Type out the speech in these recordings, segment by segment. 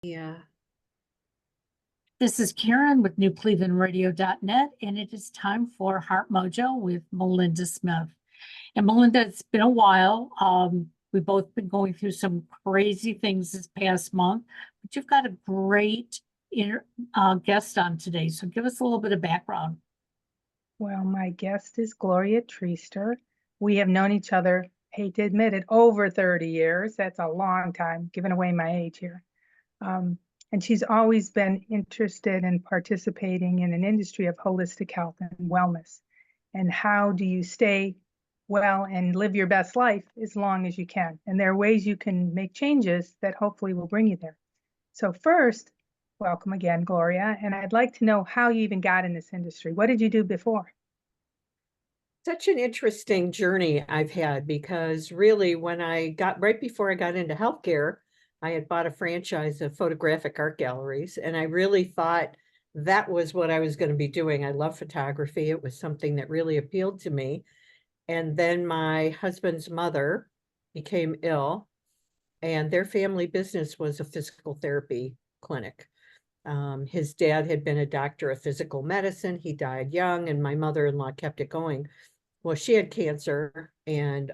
Yeah. This is Karen with newclevelandradio.net, and it is time for Heart Mojo with Melinda Smith. And Melinda, it's been a while. We've both been going through some crazy things this past month, but you've got a great guest on today. So give us a little bit of background. Well, my guest is Gloria Treister. We have known each other, hate to admit it, over 30 years. That's a long time, giving away my age here. And she's always been interested in participating in an industry of holistic health and wellness. And how do you stay well and live your best life as long as you can? And there are ways you can make changes that hopefully will bring you there. So first, welcome again, Gloria. And I'd like to know how you even got in this industry. What did you do before? Such an interesting journey I've had, because really right before I got into healthcare, I had bought a franchise of photographic art galleries, and I really thought that was what I was going to be doing. I love photography. It was something that really appealed to me. And then my husband's mother became ill, and their family business was a physical therapy clinic. His dad had been a doctor of physical medicine. He died young, and my mother-in-law kept it going. Well, she had cancer, and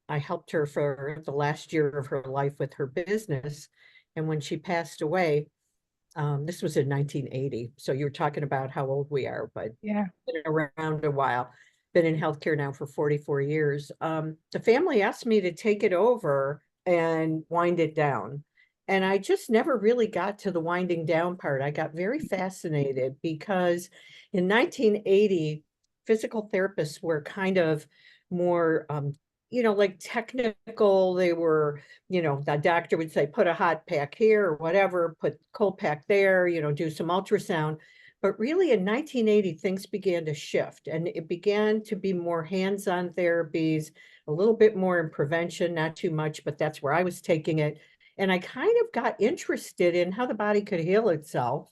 I helped her for the last year of her life with her business. And when she passed away, this was in 1980. So you're talking about how old we are, but Yeah, been around a while. Been in healthcare now for 44 years. The family asked me to take it over and wind it down. And I just never really got to the winding down part. I got very fascinated because in 1980, physical therapists were kind of more, like technical. They were, the doctor would say, put a hot pack here or whatever, put cold pack there, do some ultrasound. But really in 1980, things began to shift, and it began to be more hands-on therapies, a little bit more in prevention, not too much, but that's where I was taking it. And I kind of got interested in how the body could heal itself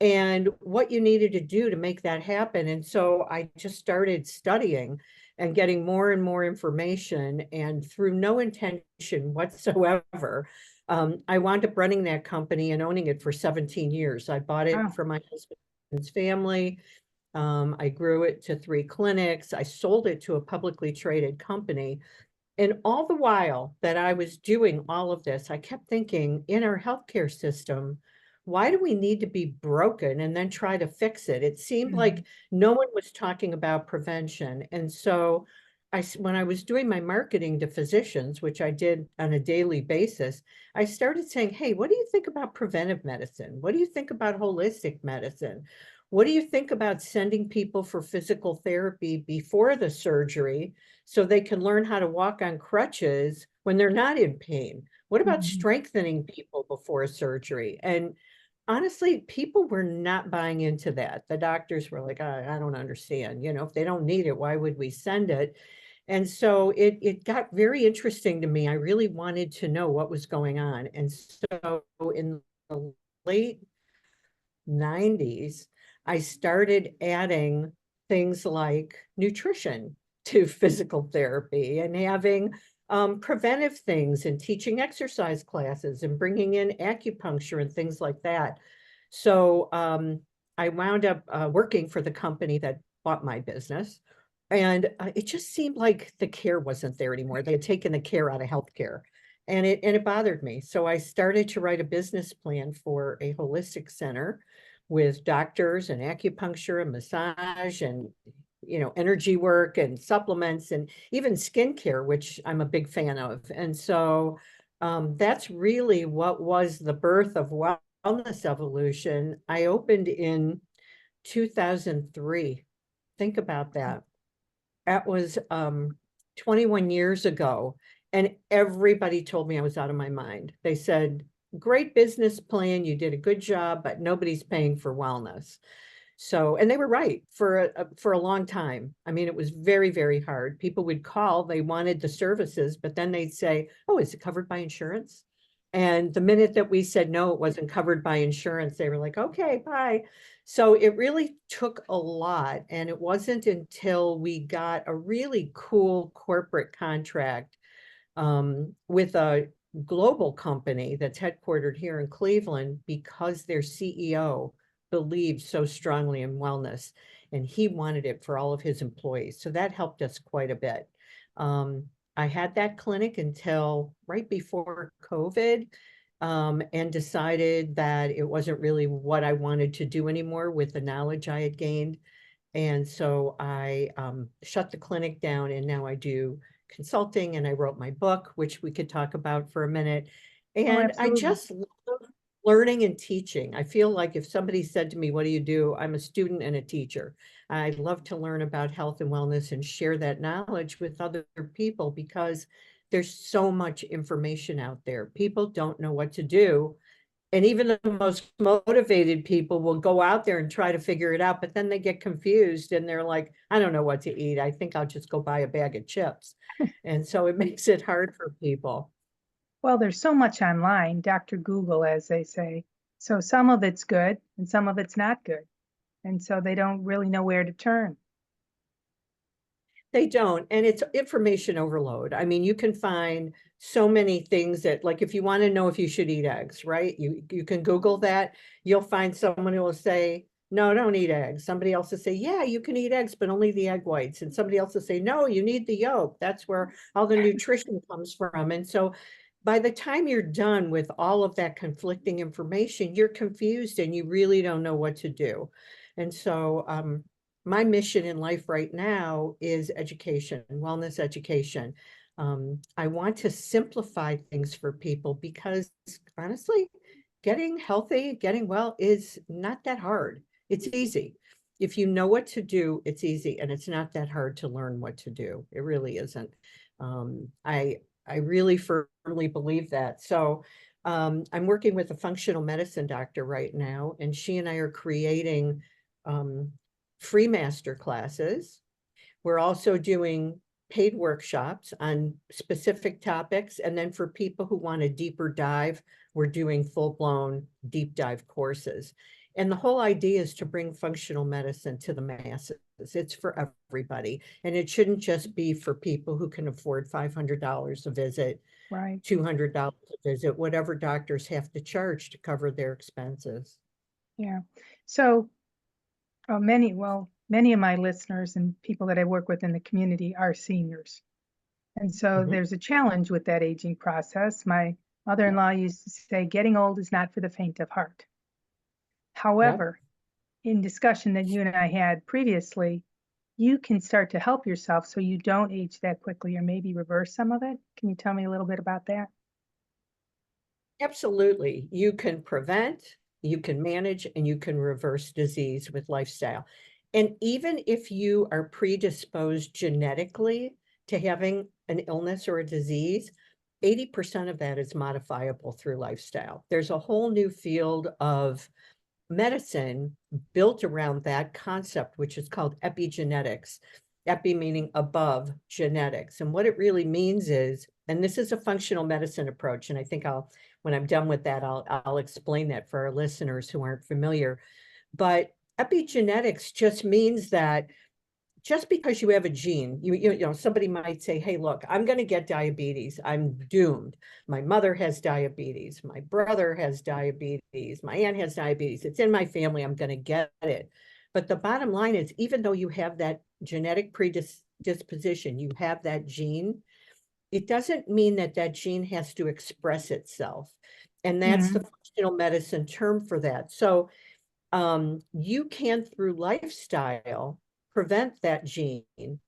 and what you needed to do to make that happen. And so I just started studying and getting more and more information. And through no intention whatsoever, I wound up running that company and owning it for 17 years. I bought it wow. from my husband's family. I grew it to 3 clinics. I sold it to a publicly traded company. And all the while that I was doing all of this, I kept thinking, in our healthcare system, why do we need to be broken and then try to fix it? It seemed like no one was talking about prevention. And so when I was doing my marketing to physicians, which I did on a daily basis, I started saying, hey, what do you think about preventive medicine? What do you think about holistic medicine? What do you think about sending people for physical therapy before the surgery so they can learn how to walk on crutches when they're not in pain? What about strengthening people before surgery? And honestly, people were not buying into that. The doctors were like, I don't understand. If they don't need it, why would we send it? And so it got very interesting to me. I really wanted to know what was going on. And so in the late 90s, I started adding things like nutrition to physical therapy and having preventive things and teaching exercise classes and bringing in acupuncture and things like that. So I wound up working for the company that bought my business. And it just seemed like the care wasn't there anymore. They had taken the care out of healthcare. And it bothered me. So I started to write a business plan for a holistic center with doctors and acupuncture and massage and energy work and supplements and even skincare, which I'm a big fan of. And so that's really what was the birth of Wellness Evolution. I opened in 2003. Think about that. That was 21 years ago. And everybody told me I was out of my mind. They said, great business plan, you did a good job, but nobody's paying for wellness. So, and they were right for a long time. I mean, it was very, very hard. People would call, they wanted the services, but then they'd say, oh, is it covered by insurance? And the minute that we said, no, it wasn't covered by insurance, they were like, okay, bye. So it really took a lot. And it wasn't until we got a really cool corporate contract with a global company that's headquartered here in Cleveland because their CEO believed so strongly in wellness and he wanted it for all of his employees. So that helped us quite a bit. I had that clinic until right before COVID, and decided that it wasn't really what I wanted to do anymore with the knowledge I had gained. And so I shut the clinic down, and now I do consulting, and I wrote my book, which we could talk about for a minute. Oh, And I absolutely. just love learning and teaching. I feel like if somebody said to me, what do you do? I'm a student and a teacher. I love to learn about health and wellness and share that knowledge with other people because there's so much information out there. People don't know what to do. And even the most motivated people will go out there and try to figure it out, but then they get confused and they're like, I don't know what to eat. I think I'll just go buy a bag of chips. And so it makes it hard for people. Well, there's so much online, Dr. Google, as they say. So some of it's good and some of it's not good. And so they don't really know where to turn. They don't, and it's information overload. I mean, you can find so many things that, like, if you want to know if you should eat eggs, right? You can Google that. You'll find someone who will say, no, don't eat eggs. Somebody else will say, yeah, you can eat eggs, but only the egg whites. And somebody else will say, no, you need the yolk. That's where all the nutrition comes from. And so by the time you're done with all of that conflicting information, you're confused and you really don't know what to do. And so my mission in life right now is education, wellness education. I want to simplify things for people because honestly, getting healthy, getting well is not that hard. It's easy. If you know what to do, it's easy, and it's not that hard to learn what to do. It really isn't. I really firmly believe that. So I'm working with a functional medicine doctor right now, and she and I are creating free master classes. We're also doing paid workshops on specific topics. And then for people who want a deeper dive, we're doing full-blown deep dive courses. And the whole idea is to bring functional medicine to the masses. It's for everybody. And it shouldn't just be for people who can afford $500 a visit, Right. $200 a visit, whatever doctors have to charge to cover their expenses. Yeah. So many of my listeners and people that I work with in the community are seniors. And so there's a challenge with that aging process. My mother-in-law used to say, getting old is not for the faint of heart. However, in discussion that you and I had previously, you can start to help yourself so you don't age that quickly or maybe reverse some of it. Can you tell me a little bit about that? Absolutely. You can prevent, you can manage, and you can reverse disease with lifestyle. And even if you are predisposed genetically to having an illness or a disease, 80% of that is modifiable through lifestyle. There's a whole new field of medicine built around that concept, which is called epigenetics. Epi meaning above, genetics. And what it really means is, and this is a functional medicine approach, and I think when I'm done with that, I'll explain that for our listeners who aren't familiar. But epigenetics just means that just because you have a gene, you know, somebody might say, hey, look, I'm going to get diabetes. I'm doomed. My mother has diabetes. My brother has diabetes. My aunt has diabetes. It's in my family. I'm going to get it. But the bottom line is, even though you have that genetic predisposition, you have that gene, it doesn't mean that that gene has to express itself. And that's the functional medicine term for that. So you can, through lifestyle, prevent that gene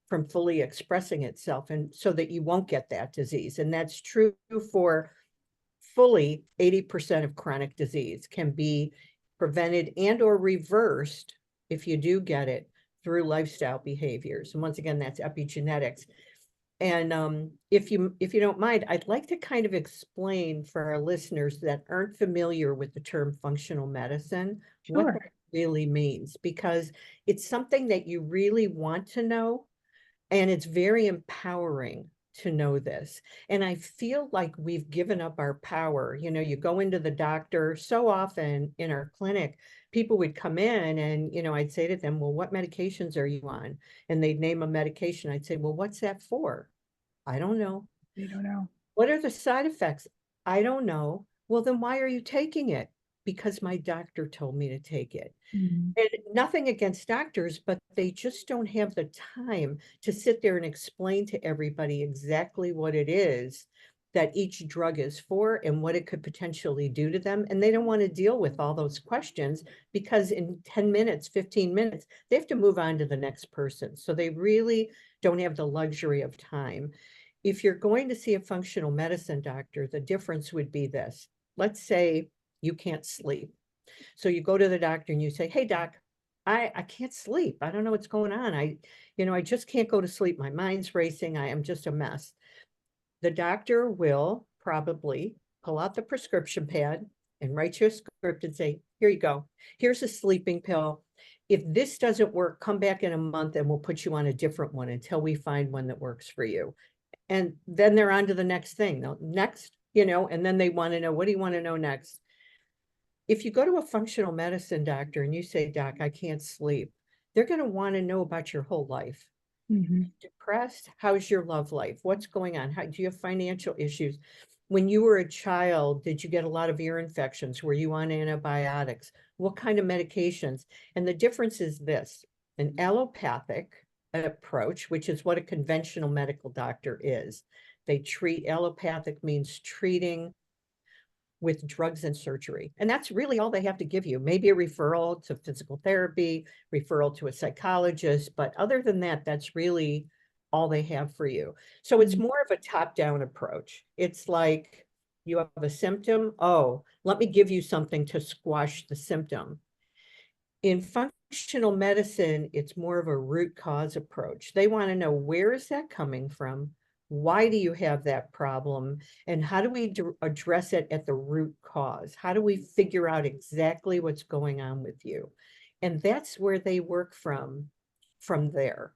from fully expressing itself, and so that you won't get that disease. And that's true for fully 80% of chronic disease can be prevented and or reversed if you do get it through lifestyle behaviors. And once again, that's epigenetics. And if you don't mind, I'd like to kind of explain for our listeners that aren't familiar with the term functional medicine, what that really means, because it's something that you really want to know, and it's very empowering to know this. And I feel like we've given up our power. You know, you go into the doctor so often in our clinic, people would come in and, you know, I'd say to them, well, what medications are you on? And they'd name a medication. I'd say, well, what's that for? I don't know. They don't know. What are the side effects? I don't know. Well, then why are you taking it? Because my doctor told me to take it. Mhm. And nothing against doctors, but they just don't have the time to sit there and explain to everybody exactly what it is that each drug is for and what it could potentially do to them. And they don't want to deal with all those questions because in 10 minutes, 15 minutes, they have to move on to the next person. So they really don't have the luxury of time. If you're going to see a functional medicine doctor, the difference would be this. Let's say you can't sleep. So you go to the doctor and you say, hey, doc, I can't sleep. I don't know what's going on. I just can't go to sleep. My mind's racing. I am just a mess. The doctor will probably pull out the prescription pad and write you a script and say, here you go. Here's a sleeping pill. If this doesn't work, come back in a month and we'll put you on a different one until we find one that works for you. And then they're on to the next thing. Next, and then they want to know, what do you want to know next? If you go to a functional medicine doctor and you say, doc, I can't sleep, they're going to want to know about your whole life. Mhm. Depressed? How's your love life? What's going on? How do you have financial issues? When you were a child, did you get a lot of ear infections? Were you on antibiotics? What kind of medications? And the difference is this: an allopathic approach, which is what a conventional medical doctor is. They treat. Allopathic means treating with drugs and surgery. And that's really all they have to give you. Maybe a referral to physical therapy, referral to a psychologist. But other than that, that's really all they have for you. So it's more of a top-down approach. It's like you have a symptom. Oh, let me give you something to squash the symptom. In functional medicine, it's more of a root cause approach. They want to know, where is that coming from? Why do you have that problem? And how do we address it at the root cause? How do we figure out exactly what's going on with you? And that's where they work from there.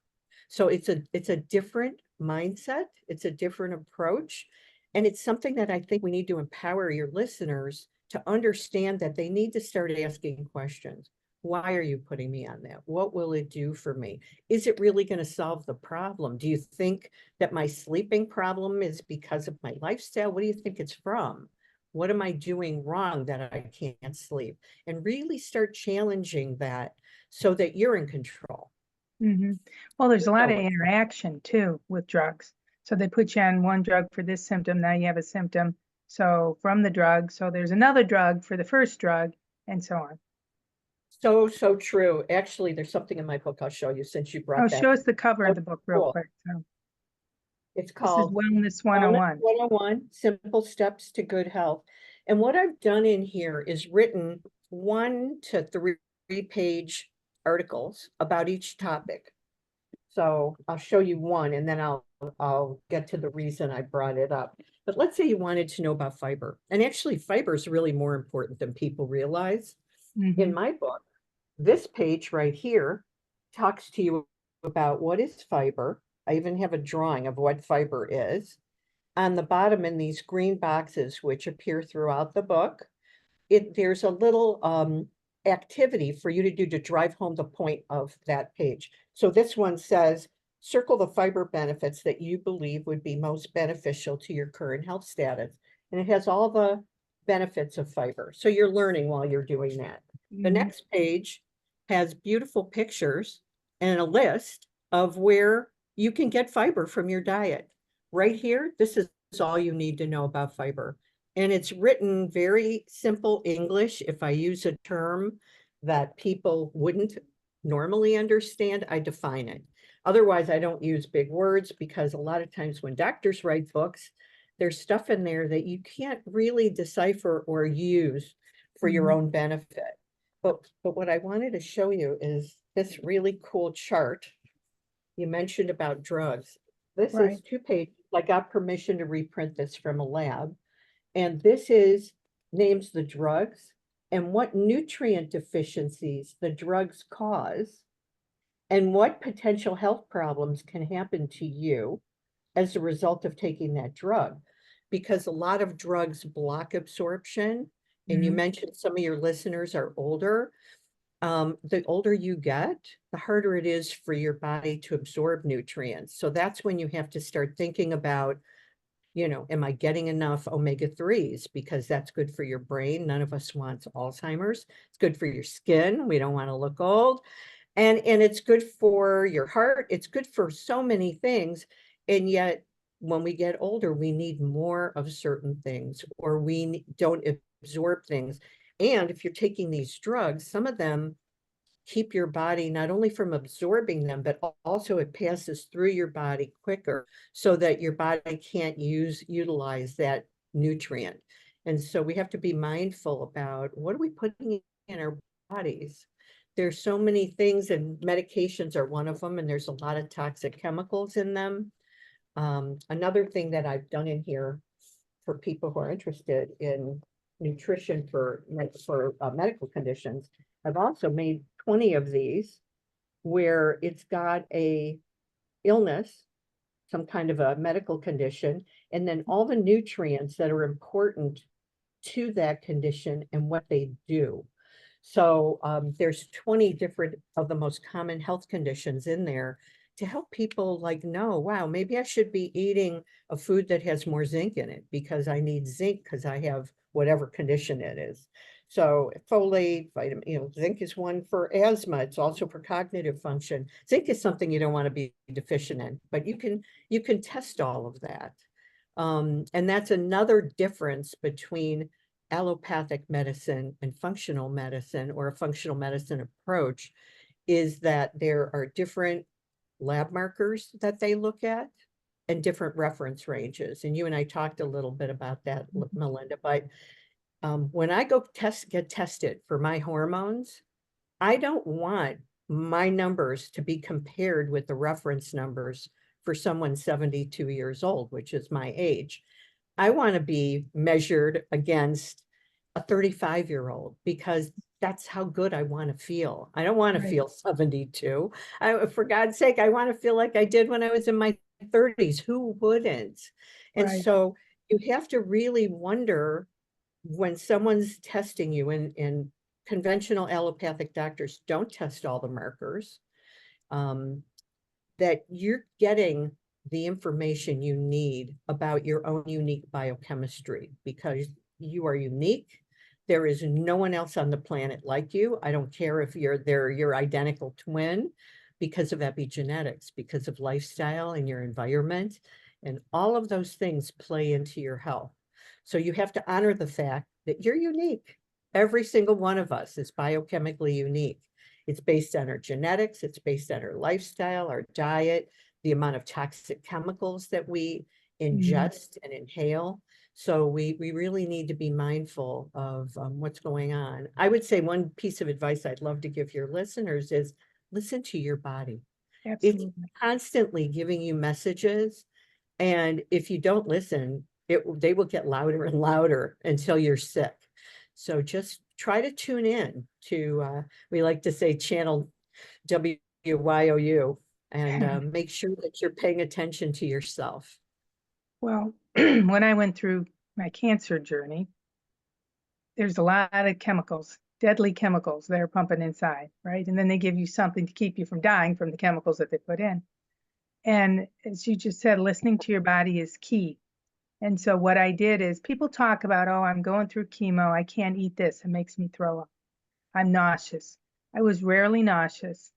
So it's a different mindset. It's a different approach. And it's something that I think we need to empower your listeners to understand, that they need to start asking questions. Why are you putting me on that? What will it do for me? Is it really going to solve the problem? Do you think that my sleeping problem is because of my lifestyle? What do you think it's from? What am I doing wrong that I can't sleep? And really start challenging that so that you're in control. Mhm. Well, there's a lot of what's up. interaction too with drugs. So they put you on one drug for this symptom, now you have a symptom. So from the drug, so there's another drug for the first drug, and so on. So true. Actually, there's something in my book I'll show you since you Oh, brought that. show us the cover of the book real Cool. quick. So It's this is called Wellness Wellness 101. 101, Simple Steps to Good Health. And what I've done in here is written 1 to 3 page articles about each topic. So I'll show you one and then I'll get to the reason I brought it up. But let's say you wanted to know about fiber. And actually, fiber is really more important than people realize. In Mhm. my book, this page right here talks to you about what is fiber. I even have a drawing of what fiber is. On the bottom, in these green boxes, which appear throughout the book, there's a little activity for you to do to drive home the point of that page. So this one says, circle the fiber benefits that you believe would be most beneficial to your current health status. And it has all the benefits of fiber. So you're learning while you're doing that. The Mhm. next page has beautiful pictures and a list of where you can get fiber from your diet. Right here, this is all you need to know about fiber. And it's written very simple English. If I use a term that people wouldn't normally understand, I define it. Otherwise, I don't use big words, because a lot of times when doctors write books, there's stuff in there that you can't really decipher or use for your Mhm. own benefit. But what I wanted to show you is this really cool chart. You mentioned about drugs. This Right. is 2 pages. I got permission to reprint this from a lab. And this is names the drugs and what nutrient deficiencies the drugs cause and what potential health problems can happen to you as a result of taking that drug. Because a lot of drugs block absorption. And you Mhm. mentioned some of your listeners are older. The older you get, the harder it is for your body to absorb nutrients. So that's when you have to start thinking about am I getting enough omega-3s? Because that's good for your brain. None of us wants Alzheimer's. It's good for your skin. We don't want to look old. And it's good for your heart. It's good for so many things. And yet, when we get older, we need more of certain things, or we don't absorb things. And if you're taking these drugs, some of them keep your body not only from absorbing them, but also it passes through your body quicker so that your body can't utilize that nutrient. And so we have to be mindful about what are we putting in our bodies. There's so many things, and medications are one of them, and there's a lot of toxic chemicals in them. Another thing that I've done in here for people who are interested in nutrition for medical conditions, I've also made 20 of these where it's got a illness, some kind of a medical condition, and then all the nutrients that are important to that condition and what they do. So there's 20 different of the most common health conditions in there to help people know, wow, maybe I should be eating a food that has more zinc in it because I need zinc because I have whatever condition it is. So folate, vitamin, zinc is one for asthma. It's also for cognitive function. Zinc is something you don't want to be deficient in, but you can test all of that. And that's another difference between allopathic medicine and functional medicine, or a functional medicine approach, is that there are different lab markers that they look at and different reference ranges. And you and I talked a little bit about that, Melinda, but when I go get tested for my hormones, I don't want my numbers to be compared with the reference numbers for someone 72 years old, which is my age. I want to be measured against a 35-year-old because that's how good I want to feel. I don't want to feel 72. For God's sake, I want to feel like I did when I was in my 30s. Who wouldn't? And so you have to really wonder when someone's testing you, and conventional allopathic doctors don't test all the markers, that you're getting the information you need about your own unique biochemistry, because you are unique. There is no one else on the planet like you. I don't care if they're your identical twin, because of epigenetics, because of lifestyle and your environment, and all of those things play into your health. So you have to honor the fact that you're unique. Every single one of us is biochemically unique. It's based on our genetics, it's based on our lifestyle, our diet, the amount of toxic chemicals that we ingest and inhale. So we really need to be mindful of what's going on. I would say one piece of advice I'd love to give your listeners is listen to your body. Absolutely. It's constantly giving you messages. And if you don't listen, they will get louder and louder until you're sick. So just try to tune in to, we like to say, channel WYOU, and make sure that you're paying attention to yourself. Well, when I went through my cancer journey, there's a lot of chemicals, deadly chemicals that are pumping inside, right? And then they give you something to keep you from dying from the chemicals that they put in. And as you just said, listening to your body is key. And so what I did is, people talk about, oh, I'm going through chemo, I can't eat this, it makes me throw up. I'm nauseous. I was rarely nauseous,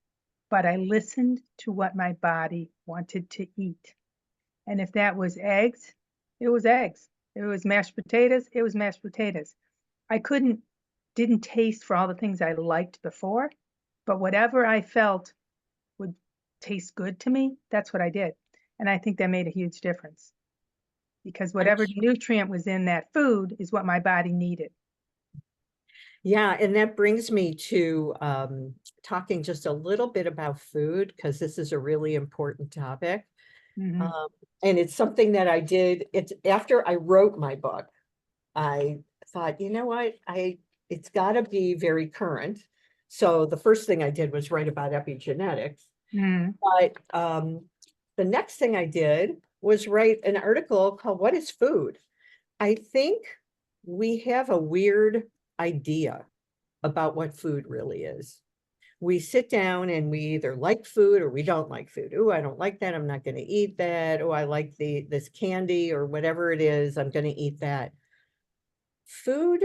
but I listened to what my body wanted to eat. And if that was eggs, it was eggs. If it was mashed potatoes, it was mashed potatoes. I didn't taste for all the things I liked before, but whatever I felt would taste good to me, that's what I did. And I think that made a huge difference, because whatever nutrient was in that food is what my body needed. Yeah, and that brings me to talking just a little bit about food, because this is a really important topic. Mm-hmm. And it's something that I did. It's after I wrote my book, I thought, you know what, it's got to be very current. So the first thing I did was write about epigenetics. Mm-hmm. But the next thing I did was write an article called "What is Food?" I think we have a weird idea about what food really is. we sit down and we either like food or we don't like food. Oh, I don't like that. I'm not going to eat that. Oh, I like this candy or whatever it is. I'm going to eat that. Food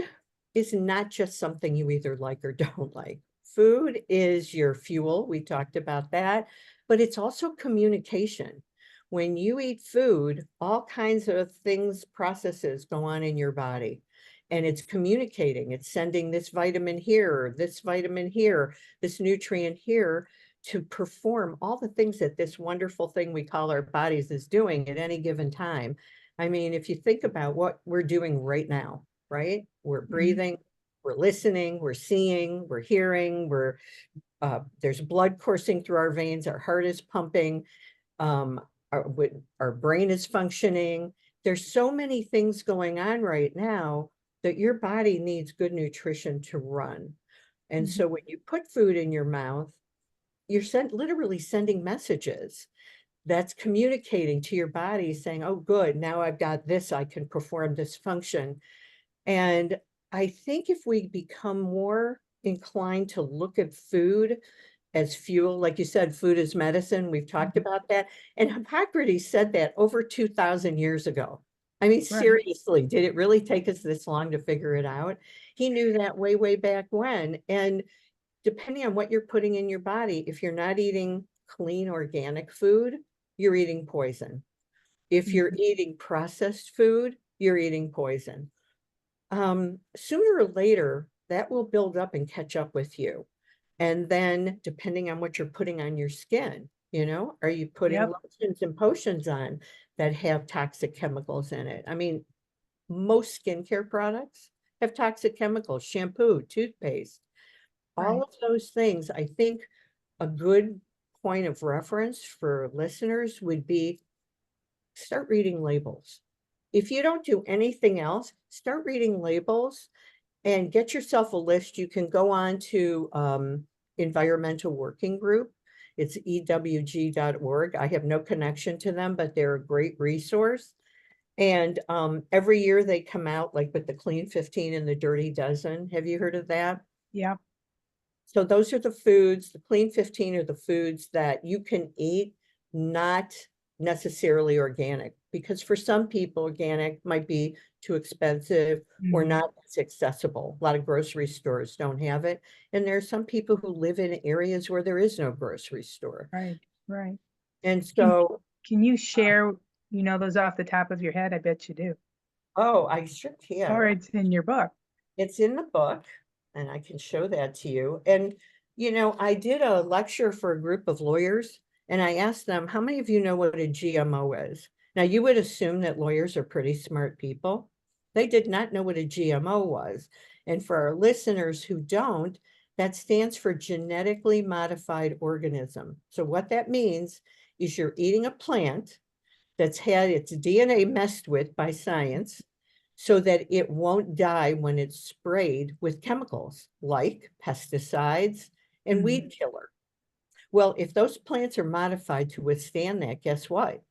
is not just something you either like or don't like. Food is your fuel. We talked about that, but it's also communication. When you eat food, all kinds of things, processes go on in your body, and it's communicating. It's sending this vitamin here, this nutrient here to perform all the things that this wonderful thing we call our bodies is doing at any given time. I mean, if you think about what we're doing right now, right? We're breathing, we're listening, we're seeing, we're hearing, there's blood coursing through our veins, our heart is pumping, our brain is functioning. There's so many things going on right now that your body needs good nutrition to run. And so when you put food in your mouth, you're literally sending messages that's communicating to your body saying, oh, good, now I've got this, I can perform this function. And I think if we become more inclined to look at food as fuel, like you said, food is medicine. We've talked about that. And Hippocrates said that over 2,000 years ago. I mean, seriously, did it really take us this long to figure it out? He knew that way, way back when. And depending on what you're putting in your body, if you're not eating clean organic food, you're eating poison. If you're eating processed food, you're eating poison. Sooner or later, that will build up and catch up with you. And then depending on what you're putting on your skin, are you putting lotions and potions on that have toxic chemicals in it? I mean, most skincare products have toxic chemicals, shampoo, toothpaste, all of those things. I think a good point of reference for listeners would be start reading labels. If you don't do anything else, start reading labels and get yourself a list. You can go on to Environmental Working Group. It's ewg.org. I have no connection to them, but they're a great resource. And every year they come out like with the Clean 15 and the Dirty Dozen. Have you heard of that? Yeah. So those are the foods, the Clean 15 are the foods that you can eat, not necessarily organic, because for some people, organic might be too expensive or not as accessible. A lot of grocery stores don't have it. And there are some people who live in areas where there is no grocery store. Right. And so, can you share, those off the top of your head? I bet you do. oh, I sure can. Or it's in your book. It's in the book, and I can show that to you. And, I did a lecture for a group of lawyers, and I asked them, how many of you know what a GMO is? Now, you would assume that lawyers are pretty smart people. They did not know what a GMO was. And for our listeners who don't, that stands for genetically modified organism. So what that means is you're eating a plant that's had its DNA messed with by science so that it won't die when it's sprayed with chemicals like pesticides and weed killer. Well, if those plants are modified to withstand that, guess what?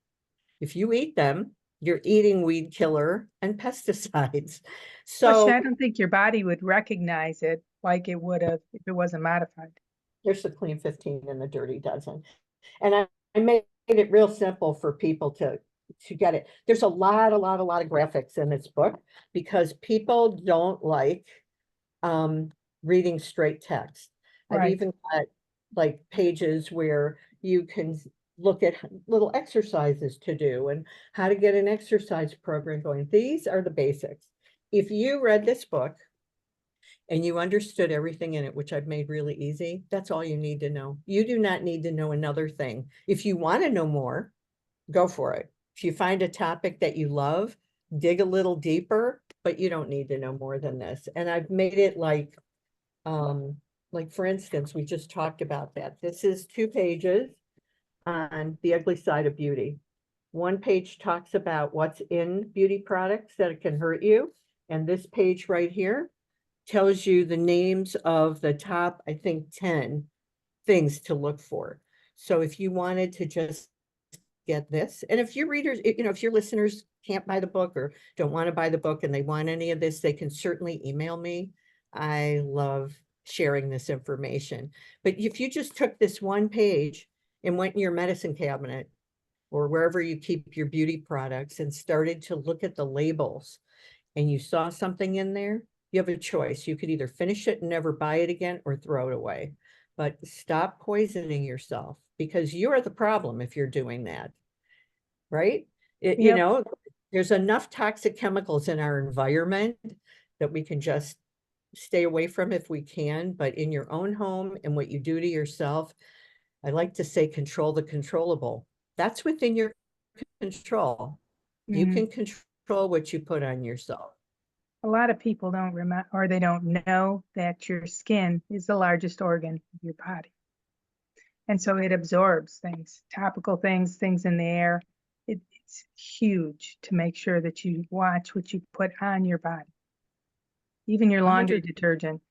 If you eat them, you're eating weed killer and pesticides. So I don't think your body would recognize it like it would have if it wasn't modified. There's the Clean 15 and the Dirty Dozen. And I made it real simple for people to get it. There's a lot of graphics in this book because people don't like reading straight text. I've even got like pages where you can look at little exercises to do and how to get an exercise program going. These are the basics. If you read this book and you understood everything in it, which I've made really easy, that's all you need to know. You do not need to know another thing. If you want to know more, go for it. If you find a topic that you love, dig a little deeper, but you don't need to know more than this. And I've made it like for instance, we just talked about that. This is 2 pages on the ugly side of beauty. 1 page talks about what's in beauty products that can hurt you. And this page right here tells you the names of the top, I think, 10 things to look for. So if you wanted to just get this, and if your readers, if your listeners can't buy the book or don't want to buy the book and they want any of this, they can certainly email me. I love sharing this information. But if you just took this one page and went in your medicine cabinet or wherever you keep your beauty products and started to look at the labels and you saw something in there, you have a choice. You could either finish it and never buy it again or throw it away. But stop poisoning yourself, because you are the problem if you're doing that, right? You Yep. know, there's enough toxic chemicals in our environment that we can just stay away from if we can, but in your own home and what you do to yourself, I like to say control the controllable. That's within your control. You Mhm. can control what you put on yourself. A lot of people don't remember, or they don't know that your skin is the largest organ of your body. And so it absorbs things, topical things, things in the air. It's huge to make sure that you watch what you put on your body, even your laundry 100. detergent.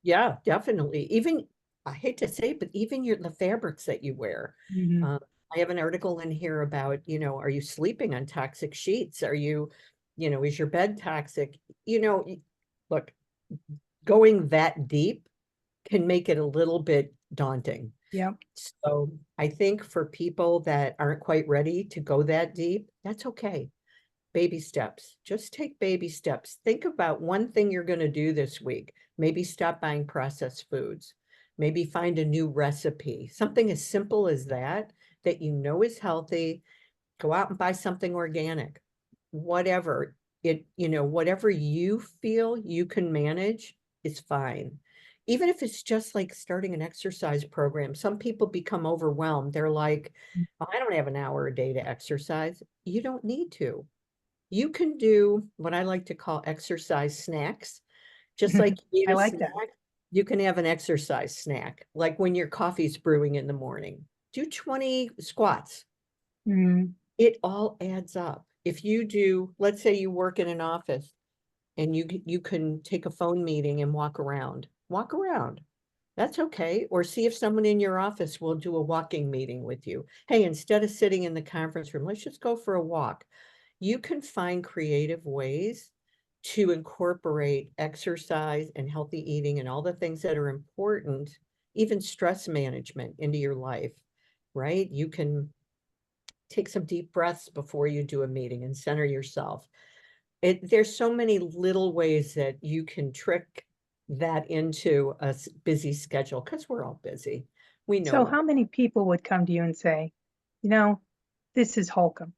Yeah, definitely. Even, I hate to say it, but even the fabrics that you wear. Mhm. I have an article in here about, are you sleeping on toxic sheets? Are you, is your bed toxic? Look, going that deep can make it a little bit daunting. Yep. So I think for people that aren't quite ready to go that deep, that's okay. Baby steps. Just take baby steps. Think about one thing you're going to do this week. Maybe stop buying processed foods. Maybe find a new recipe. Something as simple as that you know is healthy. Go out and buy something organic. Whatever whatever you feel you can manage is fine. Even if it's just like starting an exercise program. Some people become overwhelmed. They're like, "Oh, I don't have an hour a day to exercise." You don't need to. You can do what I like to call exercise snacks. Just like you eat I a like that. snack, you can have an exercise snack. Like when your coffee's brewing in the morning, do 20 squats. Mhm. It all adds up. If you do, let's say you work in an office and you can take a phone meeting and walk around. Walk around. That's okay. Or see if someone in your office will do a walking meeting with you. Hey, instead of sitting in the conference room, let's just go for a walk. You can find creative ways to incorporate exercise and healthy eating and all the things that are important, even stress management into your life, right? You can take some deep breaths before you do a meeting and center yourself. There's so many little ways that you can trick that into a busy schedule, because we're all busy. We So know. how many people would come to you and say, this is Holcomb.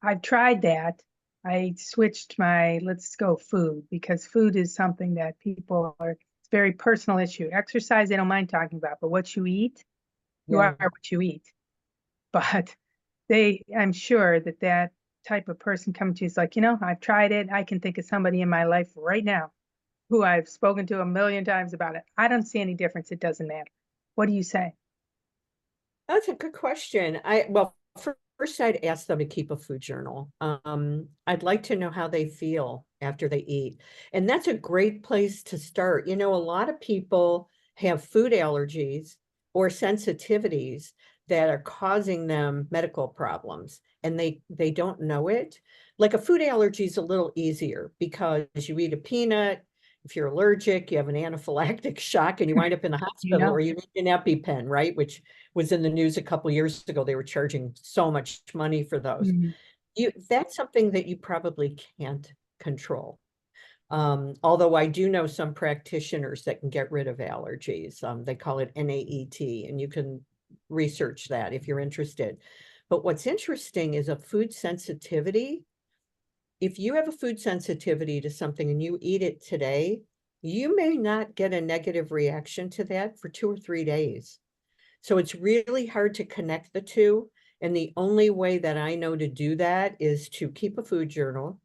I've tried that. I switched my let's go food, because food is something that it's a very personal issue. Exercise, they don't mind talking about, but what you eat, you Yeah. are what you eat. But I'm sure that type of person coming to you is like, I've tried it. I can think of somebody in my life right now who I've spoken to a million times about it. I don't see any difference. It doesn't matter. What do you say? That's a good question. First I'd ask them to keep a food journal. I'd like to know how they feel after they eat. And that's a great place to start. A lot of people have food allergies or sensitivities that are causing them medical problems, and they don't know it. Like a food allergy is a little easier because you eat a peanut. If you're allergic, you have an anaphylactic shock and you wind up in the hospital, or you need an EpiPen, right? Which was in the news a couple of years ago. They were charging so much money for those. Mhm. That's something that you probably can't control. Although I do know some practitioners that can get rid of allergies. They call it NAET, and you can research that if you're interested. But what's interesting is a food sensitivity. If you have a food sensitivity to something and you eat it today, you may not get a negative reaction to that for 2 or 3 days. So it's really hard to connect the two. And the only way that I know to do that is to keep a food journal.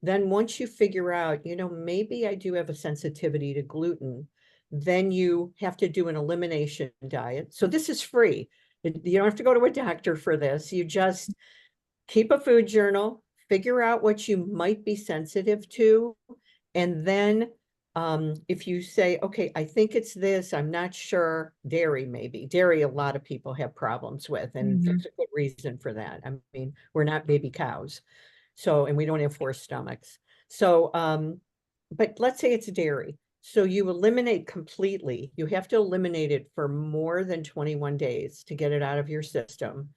Then once you figure out, maybe I do have a sensitivity to gluten, then you have to do an elimination diet. So this is free. You don't have to go to a doctor for this. You just keep a food journal, figure out what you might be sensitive to, and then if you say, okay, I think it's this, I'm not sure, dairy maybe. Dairy, a lot of people have problems with, and there's a good reason for that. I mean, we're not baby cows. So, and we don't have 4 stomachs. So, but let's say it's dairy. So you eliminate completely. You have to eliminate it for more than 21 days to get it out of your system.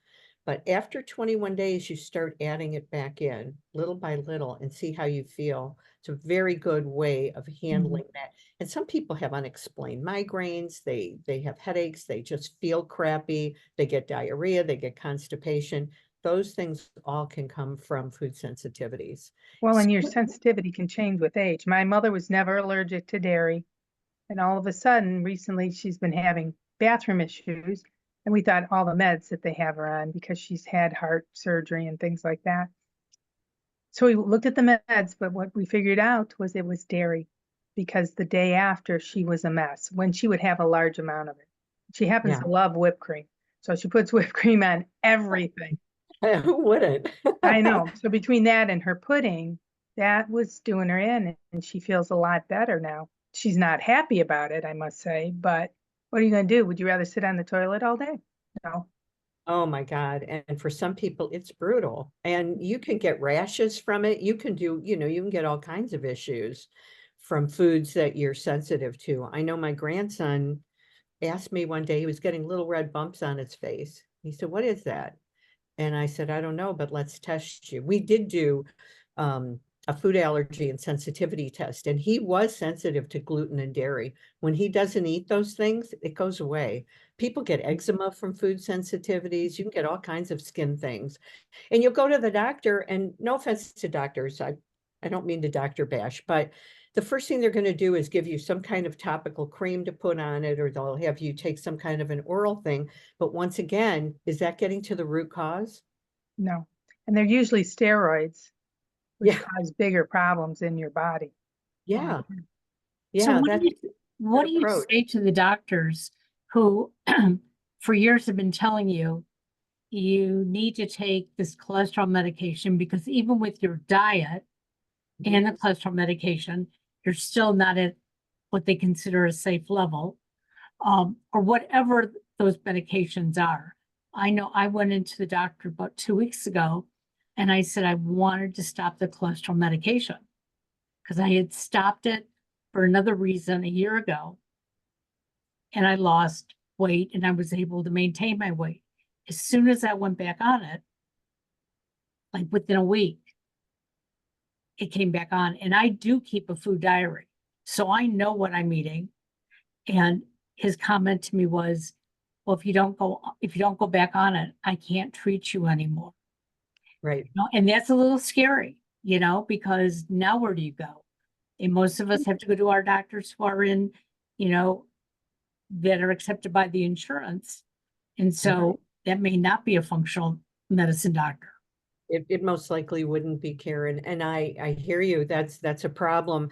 But after 21 days, you start adding it back in little by little and see how you feel. It's a very good way of handling that. And some people have unexplained migraines, they have headaches, they just feel crappy, they get diarrhea, they get constipation. Those things all can come from food sensitivities. Well, and your So- sensitivity can change with age. My mother was never allergic to dairy. And all of a sudden, recently, she's been having bathroom issues. And we thought all the meds that they have her on because she's had heart surgery and things like that. So we looked at the meds, but what we figured out was it was dairy because the day after she was a mess when she would have a large amount of it. She happens Yeah. to love whipped cream. So she puts whipped cream on everything. Who wouldn't? I know. So between that and her pudding, that was doing her in, and she feels a lot better now. She's not happy about it, I must say, but what are you going to do? Would you rather sit on the toilet all day? No. Oh my God. And for some people, it's brutal. And you can get rashes from it. You can do, you can get all kinds of issues from foods that you're sensitive to. I know my grandson asked me one day, he was getting little red bumps on his face. He said, "What is that?" And I said, "I don't know, but let's test you." We did do a food allergy and sensitivity test, and he was sensitive to gluten and dairy. When he doesn't eat those things, it goes away. People get eczema from food sensitivities. You can get all kinds of skin things. And you'll go to the doctor, and no offense to doctors, I don't mean to doctor bash, but the first thing they're going to do is give you some kind of topical cream to put on it, or they'll have you take some kind of an oral thing. But once again, is that getting to the root cause? No. And they're usually steroids, which Yeah, cause bigger problems in your body. yeah, So yeah, what that's do a what good do you approach. say to the doctors who for years have been telling you you need to take this cholesterol medication because even with your diet and the cholesterol medication, you're still not at what they consider a safe level, or whatever those medications are. I know I went into the doctor about 2 weeks ago and I said I wanted to stop the cholesterol medication because I had stopped it for another reason a year ago and I lost weight and I was able to maintain my weight. As soon as I went back on it, like within a week, it came back on. And I do keep a food diary. So I know what I'm eating. And his comment to me was, well, if you don't go back on it, I can't treat you anymore. Right. And that's a little scary, because now where do you go? And most of us have to go to our doctors who are in, that are accepted by the insurance. And so that may not be a functional medicine doctor. It most likely wouldn't be, Karen. And I hear you. That's a problem.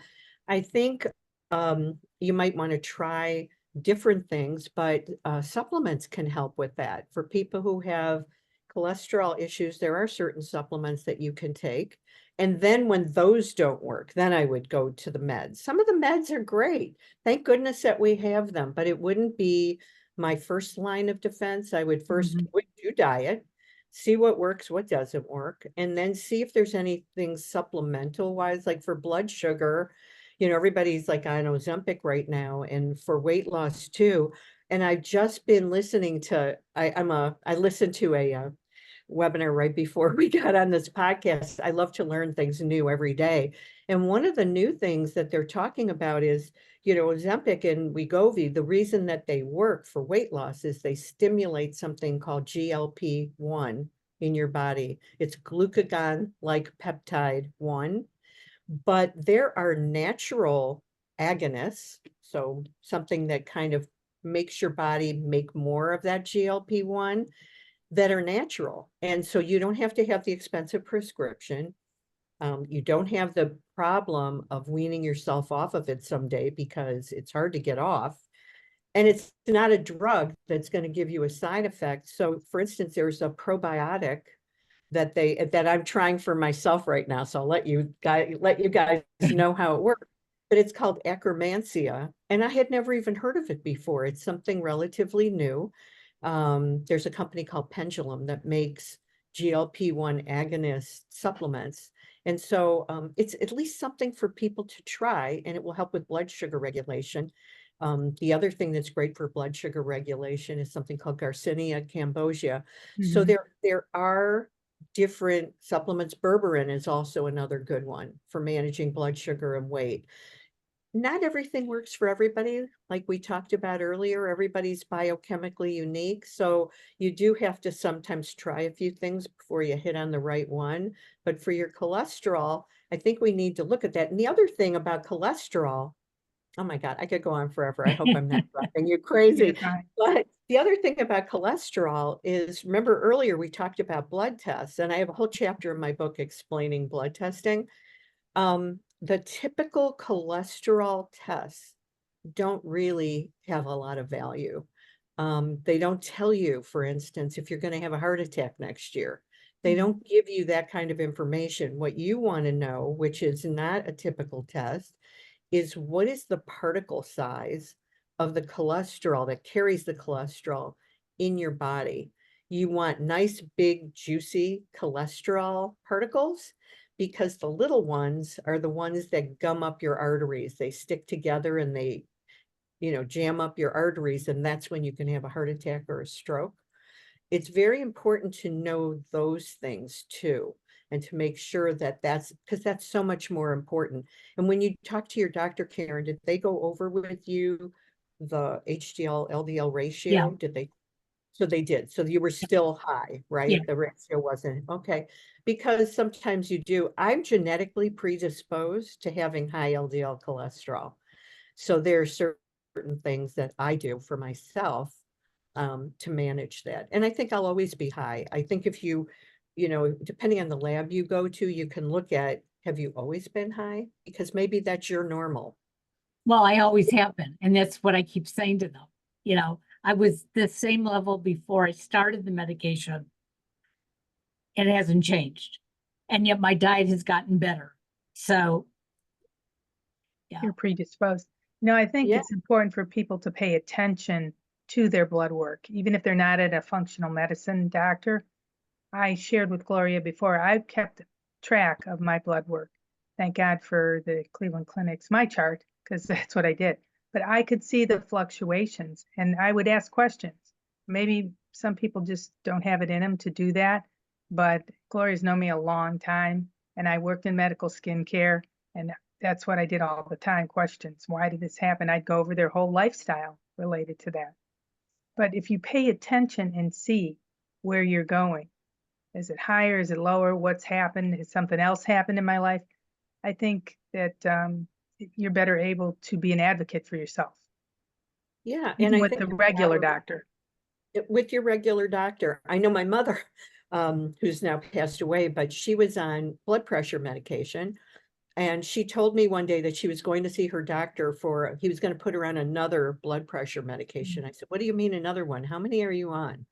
I think you might want to try different things, but supplements can help with that. For people who have cholesterol issues, there are certain supplements that you can take. And then when those don't work, then I would go to the meds. Some of the meds are great. Thank goodness that we have them, but it wouldn't be my first line of defense. I would first would do diet, see what works, what doesn't work, and then see if there's anything supplemental wise, like for blood sugar. Everybody's like on Ozempic right now, and for weight loss too. And I've just been listening to, I listened to a webinar right before we got on this podcast. I love to learn things new every day. And one of the new things that they're talking about is, Ozempic and Wegovy, the reason that they work for weight loss is they stimulate something called GLP-1 in your body. It's glucagon-like peptide 1, but there are natural agonists, so something that kind of makes your body make more of that GLP-1 that are natural. And so you don't have to have the expensive prescription. You don't have the problem of weaning yourself off of it someday because it's hard to get off. And it's not a drug that's going to give you a side effect. So for instance, there's a probiotic that I'm trying for myself right now. So I'll let you guys know how it works. But it's called Akkermansia, and I had never even heard of it before. It's something relatively new. There's a company called Pendulum that makes GLP-1 agonist supplements, And so it's at least something for people to try, and it will help with blood sugar regulation. The other thing that's great for blood sugar regulation is something called Garcinia cambogia. So Mhm. there are different supplements. Berberine is also another good one for managing blood sugar and weight. Not everything works for everybody. Like we talked about earlier, everybody's biochemically unique. So you do have to sometimes try a few things before you hit on the right one. But for your cholesterol, I think we need to look at that. And the other thing about cholesterol, oh my God, I could go on forever. I hope I'm not driving you You're crazy. fine. But the other thing about cholesterol is, remember earlier we talked about blood tests, and I have a whole chapter in my book explaining blood testing. The typical cholesterol tests don't really have a lot of value. They don't tell you, for instance, if you're going to have a heart attack next year. They don't give you that kind of information. What you want to know, which is not a typical test, is what is the particle size of the cholesterol that carries the cholesterol in your body. You want nice, big, juicy cholesterol particles, because the little ones are the ones that gum up your arteries. They stick together and they, jam up your arteries, and that's when you can have a heart attack or a stroke. It's very important to know those things too, and to make sure that because that's so much more important. And when you talk to your doctor, Karen, did they go over with you the HDL LDL Yeah, ratio? Did they? So they did. So you were still high, yeah. right? The ratio wasn't okay. Because sometimes you do. I'm genetically predisposed to having high LDL cholesterol. So there are certain things that I do for myself to manage that. And I think I'll always be high. I think if depending on the lab you go to, you can look at, have you always been high? Because maybe that's your normal. Well, I always have been, and that's what I keep saying to them. I was the same level before I started the medication, and it hasn't changed. And yet my diet has gotten better. So, yeah. You're predisposed. No, I think Yeah. it's important for people to pay attention to their blood work, even if they're not at a functional medicine doctor. I shared with Gloria before, I've kept track of my blood work. Thank God for the Cleveland Clinic's my chart, because that's what I did. But I could see the fluctuations, and I would ask questions. Maybe some people just don't have it in them to do that, but Gloria's known me a long time, and I worked in medical skincare, and that's what I did all the time. Questions. Why did this happen? I'd go over their whole lifestyle related to that. But if you pay attention and see where you're going, is it higher? Is it lower? What's happened? Has something else happened in my life? I think that you're better able to be an advocate for yourself, Yeah. And even I with think the regular doctor. with your regular doctor. I know my mother, who's now passed away, but she was on blood pressure medication. And she told me one day that she was going to see her doctor he was going to put her on another blood pressure medication. I said, what do you mean another one? How many are you on?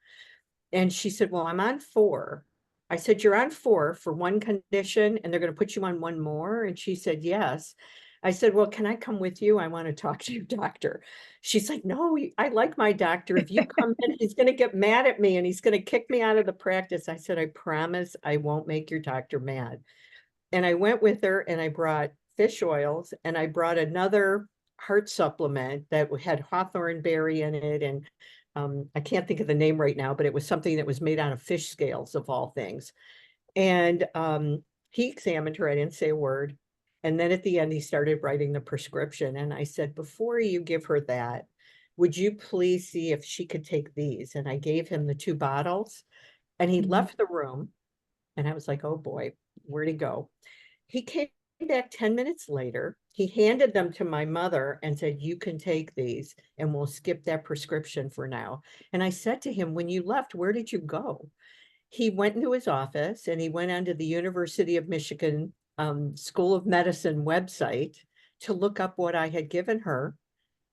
And she said, well, I'm on 4. I said, you're on 4 for one condition and they're going to put you on one more? And she said, yes. I said, well, can I come with you? I want to talk to your doctor. She's like, no, I like my doctor. If you come in, he's going to get mad at me and he's going to kick me out of the practice. I said, I promise I won't make your doctor mad. And I went with her and I brought fish oils and I brought another heart supplement that had hawthorn berry in it. And I can't think of the name right now, but it was something that was made out of fish scales of all things. And he examined her. I didn't say a word. And then at the end, he started writing the prescription. And I said, before you give her that, would you please see if she could take these? And I gave him the 2 bottles and he left the room. And I was like, oh boy, where'd he go? He came back 10 minutes later. He handed them to my mother and said, you can take these and we'll skip that prescription for now. And I said to him, when you left, where did you go? He went into his office and he went onto the University of Michigan School of Medicine website to look up what I had given her.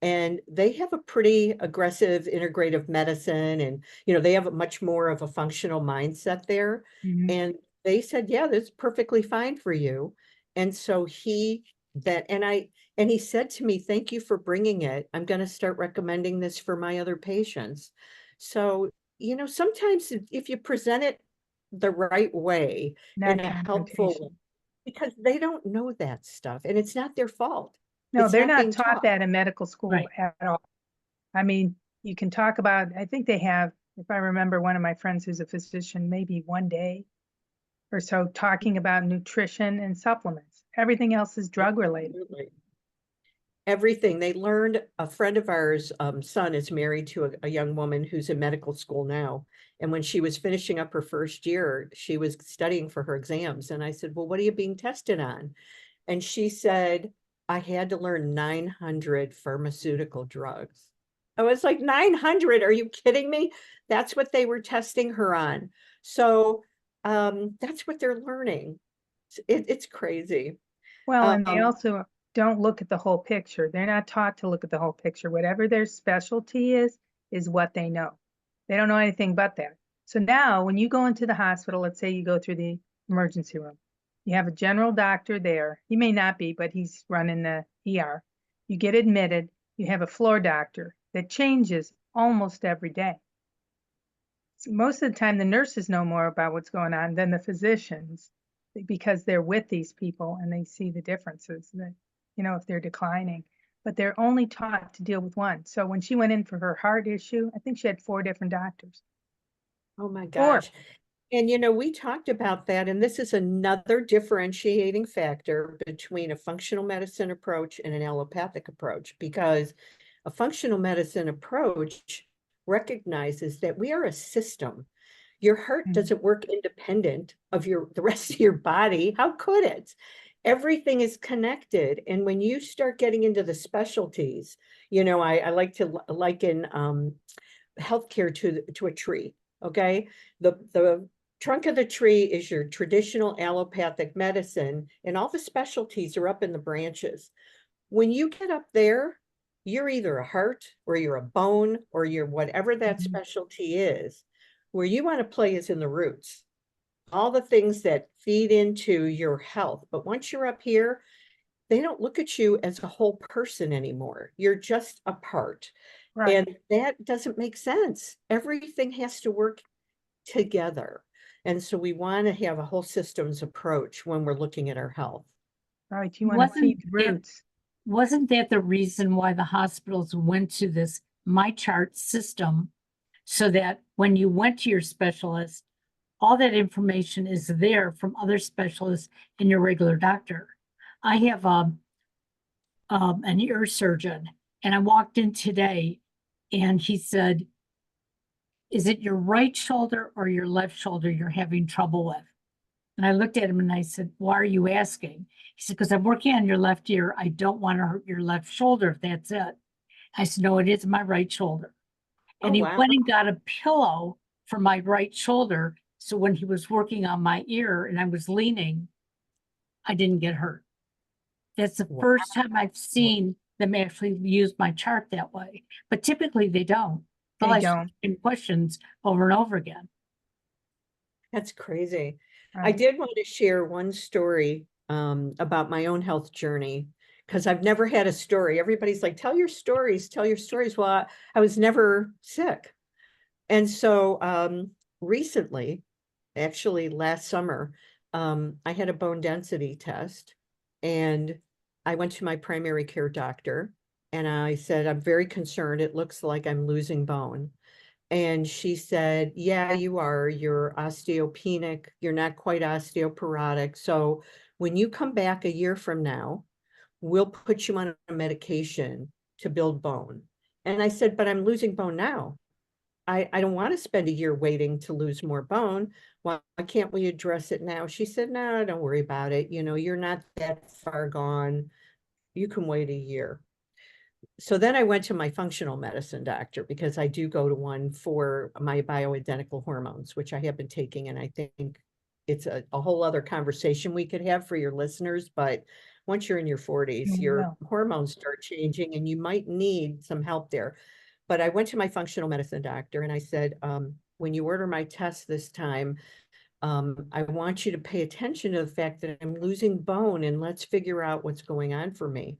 And they have a pretty aggressive integrative medicine, and they have a much more of a functional mindset there. And they said, yeah, this is perfectly fine for you. And so he said to me, thank you for bringing it. I'm going to start recommending this for my other patients. So, sometimes if you present it the right way in Not a helpful, confrontation. because they don't know that stuff and it's not their fault. No, It's they're not not being taught taught. that in medical school Right. at all. I mean, you can talk about, I think they have, if I remember one of my friends who's a physician, maybe one day or so talking about nutrition and supplements. Everything else is drug related. Absolutely. Everything they learned. A friend of ours, son is married to a young woman who's in medical school now. And when she was finishing up her first year, she was studying for her exams. And I said, well, what are you being tested on? And she said, I had to learn 900 pharmaceutical drugs. I was like, 900? Are you kidding me? That's what they were testing her on. So that's what they're learning. It's crazy. Well, and they Um, also don't look at the whole picture. They're not taught to look at the whole picture. Whatever their specialty is what they know. They don't know anything but that. So now when you go into the hospital, let's say you go through the emergency room, you have a general doctor there. He may not be, but he's running the ER. You get admitted, you have a floor doctor that changes almost every day. So most of the time, the nurses know more about what's going on than the physicians because they're with these people and they see the differences that, if they're declining, but they're only taught to deal with one. So when she went in for her heart issue, I think she had 4 different doctors. oh my 4. gosh. And we talked about that, and this is another differentiating factor between a functional medicine approach and an allopathic approach, because a functional medicine approach recognizes that we are a system. Your heart doesn't work independent of the rest of your body. How could it? Everything is connected. And when you start getting into the specialties, I like to liken healthcare to a tree. Okay. The trunk of the tree is your traditional allopathic medicine, and all the specialties are up in the branches. When you get up there, you're either a heart or you're a bone or you're whatever that specialty is. Where you want to play is in the roots, all the things that feed into your health. But once you're up here, they don't look at you as a whole person anymore. You're just a part. Right. And that doesn't make sense. Everything has to work together. And so we want to have a whole systems approach when we're looking at our health. Right. You want to feed the roots. Wasn't that the reason why the hospitals went to this MyChart system, so that when you went to your specialist, all that information is there from other specialists and your regular doctor? I have an ear surgeon, and I walked in today and he said, is it your right shoulder or your left shoulder you're having trouble with? And I looked at him and I said, why are you asking? He said, because I'm working on your left ear. I don't want to hurt your left shoulder if that's it. I said, no, it is my right shoulder. And he wow. went and got a pillow for my right shoulder. So when he was working on my ear and I was leaning, I didn't get hurt. That's the first time I've seen them actually use my chart that way. But typically they don't. They'll They ask don't. the same questions over and over again. That's crazy. I Right. did want to share one story about my own health journey, because I've never had a story. Everybody's like, tell your stories, tell your stories. Well, I was never sick. And so recently, actually last summer, I had a bone density test, and I went to my primary care doctor and I said, I'm very concerned. It looks like I'm losing bone. And she said, yeah, you are. You're osteopenic. You're not quite osteoporotic. So when you come back a year from now, we'll put you on a medication to build bone. And I said, but I'm losing bone now. I don't want to spend a year waiting to lose more bone. Why can't we address it now? She said, no, don't worry about it. You're not that far gone. You can wait a year. So then I went to my functional medicine doctor, because I do go to one for my bioidentical hormones, which I have been taking. And I think it's a whole other conversation we could have for your listeners. But once you're in your 40s, your hormones start changing and you might need some help there. But I went to my functional medicine doctor and I said, when you order my test this time, I want you to pay attention to the fact that I'm losing bone, and let's figure out what's going on for me.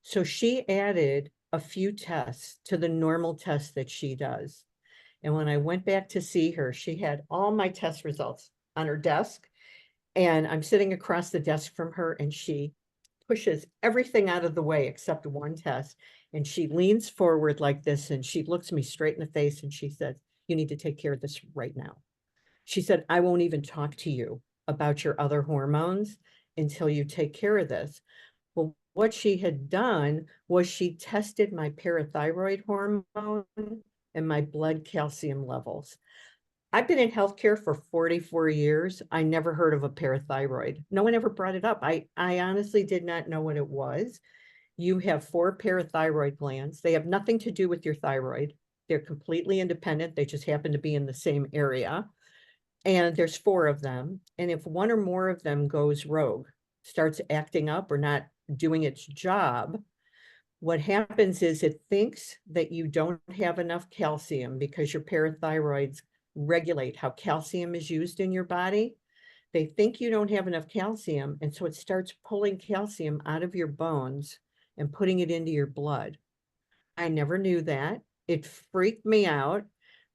So she added a few tests to the normal tests that she does. And when I went back to see her, she had all my test results on her desk. And I'm sitting across the desk from her, and she pushes everything out of the way except one test. And she leans forward like this, and she looks me straight in the face, and she said, "You need to take care of this right now." She said, "I won't even talk to you about your other hormones until you take care of this." Well, what she had done was she tested my parathyroid hormone and my blood calcium levels. I've been in healthcare for 44 years. I never heard of a parathyroid. No one ever brought it up. I honestly did not know what it was. You have 4 parathyroid glands. They have nothing to do with your thyroid. They're completely independent. They just happen to be in the same area. And there's 4 of them. And if one or more of them goes rogue, starts acting up or not doing its job, what happens is it thinks that you don't have enough calcium because your parathyroids regulate how calcium is used in your body. They think you don't have enough calcium, and so it starts pulling calcium out of your bones and putting it into your blood. I never knew that. It freaked me out.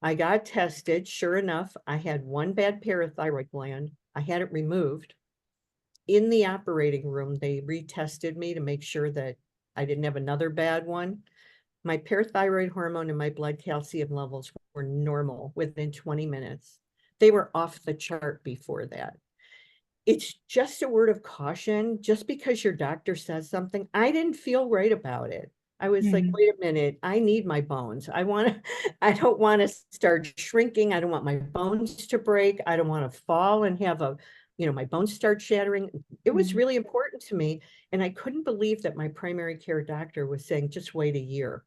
I got tested. Sure enough, I had one bad parathyroid gland. I had it removed. In the operating room, they retested me to make sure that I didn't have another bad one. My parathyroid hormone and my blood calcium levels were normal within 20 minutes. They were off the chart before that. It's just a word of caution. Just because your doctor says something, I didn't feel right about it. I was like, wait a minute, I need my bones. I don't want to start shrinking. I don't want my bones to break. I don't want to fall and have my bones start shattering. It was really important to me. And I couldn't believe that my primary care doctor was saying, just wait a year.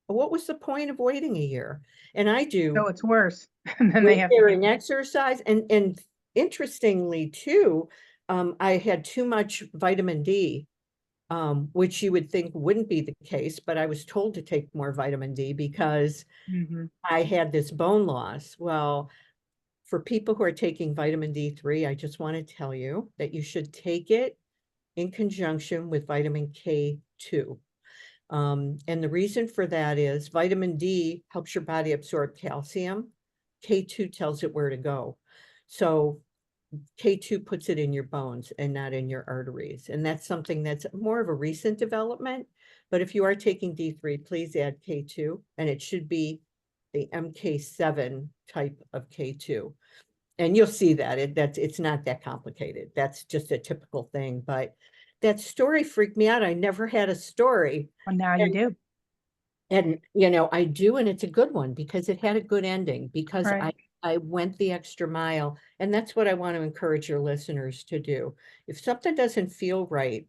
What was the point of waiting a year? And I do So it's worse. And then they weight have to bearing exercise. And interestingly too, I had too much vitamin D, which you would think wouldn't be the case, but I was told to take more vitamin D because I had this bone loss. Well, for people who are taking vitamin D3, I just want to tell you that you should take it in conjunction with vitamin K2. And the reason for that is vitamin D helps your body absorb calcium. K2 tells it where to go. So K2 puts it in your bones and not in your arteries. And that's something that's more of a recent development. But if you are taking D3, please add K2, and it should be the MK7 type of K2. And you'll see that it's not that complicated. That's just a typical thing. But that story freaked me out. I never had a story. Well, now you do. And I do, and it's a good one because it had a good ending, because Right. I went the extra mile. And that's what I want to encourage your listeners to do. If something doesn't feel right,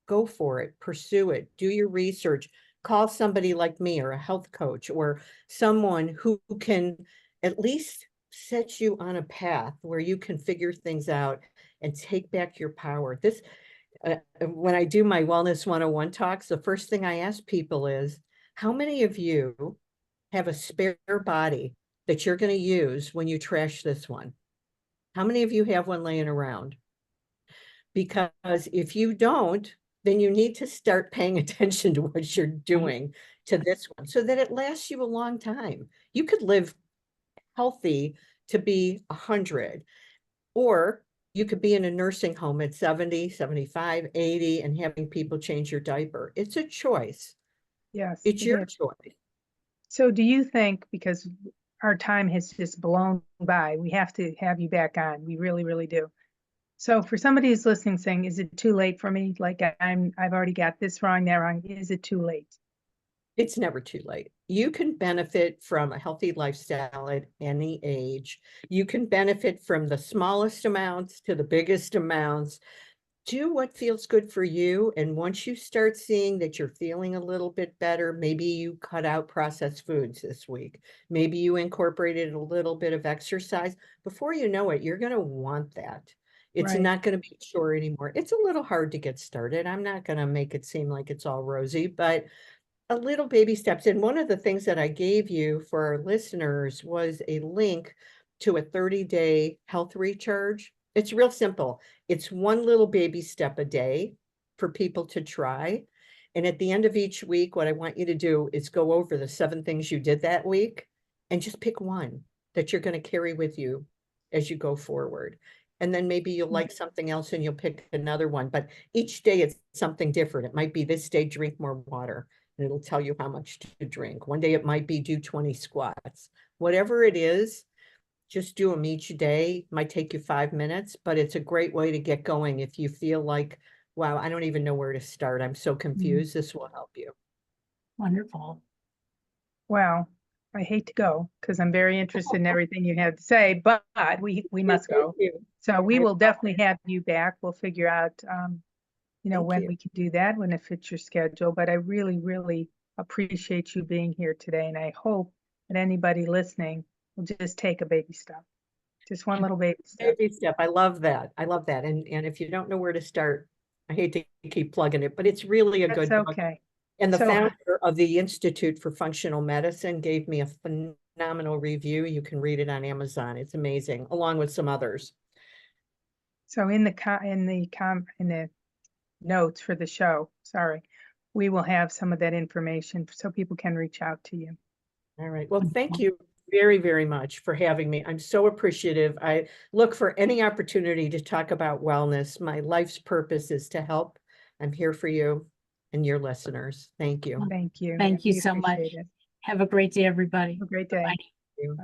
go for it, pursue it, do your research, call somebody like me or a health coach or someone who can at least set you on a path where you can figure things out and take back your power. When I do my Wellness 101 talks, the first thing I ask people is, how many of you have a spare body that you're going to use when you trash this one? How many of you have one laying around? Because if you don't, then you need to start paying attention to what you're doing to this one so that it lasts you a long time. You could live healthy to be 100, or you could be in a nursing home at 70, 75, 80 and having people change your diaper. It's a choice. Yes, It's it your is. choice. So do you think, because our time has just blown by, we have to have you back on. We really, really do. So for somebody who's listening saying, is it too late for me? Like I've already got this wrong, that wrong. Is it too late? It's never too late. You can benefit from a healthy lifestyle at any age. You can benefit from the smallest amounts to the biggest amounts. Do what feels good for you. And once you start seeing that you're feeling a little bit better, maybe you cut out processed foods this week. Maybe you incorporated a little bit of exercise. Before you know it, you're going to want that. It's Right. not going to be a chore anymore. It's a little hard to get started. I'm not going to make it seem like it's all rosy, but a little baby steps. And one of the things that I gave you for our listeners was a link to a 30-day health recharge. It's real simple. It's one little baby step a day for people to try. And at the end of each week, what I want you to do is go over the 7 things you did that week and just pick one that you're going to carry with you as you go forward. and then maybe you'll like something else and you'll pick another one. But each day it's something different. It might be this day, drink more water, and it'll tell you how much to drink. One day it might be do 20 squats. Whatever it is, just do them each day. Might take you 5 minutes, but it's a great way to get going. If you feel like, wow, I don't even know where to start, I'm so confused, this will help you. Wonderful. Well, I hate to go because I'm very interested in everything you had to say, but we must go. Thank you. So we I will love definitely have you back. We'll figure out, Thank when you. we can do that, when it fits your schedule. But I really, really appreciate you being here today. And I hope that anybody listening will just take a baby step. Just one little baby step. Baby step. I love that. I love that. And if you don't know where to start, I hate to keep plugging it, but it's really a That's good book. okay. And the So- founder of the Institute for Functional Medicine gave me a phenomenal review. You can read it on Amazon. It's amazing, along with some others. So in the notes for the show, sorry, we will have some of that information so people can reach out to you. All right. Well, thank you very, very much for having me. I'm so appreciative. I look for any opportunity to talk about wellness. My life's purpose is to help. I'm here for you and your listeners. Thank you. Thank you. Thank you We so much. appreciate it. Have a great day, everybody. Have a great day. Bye. Thank you.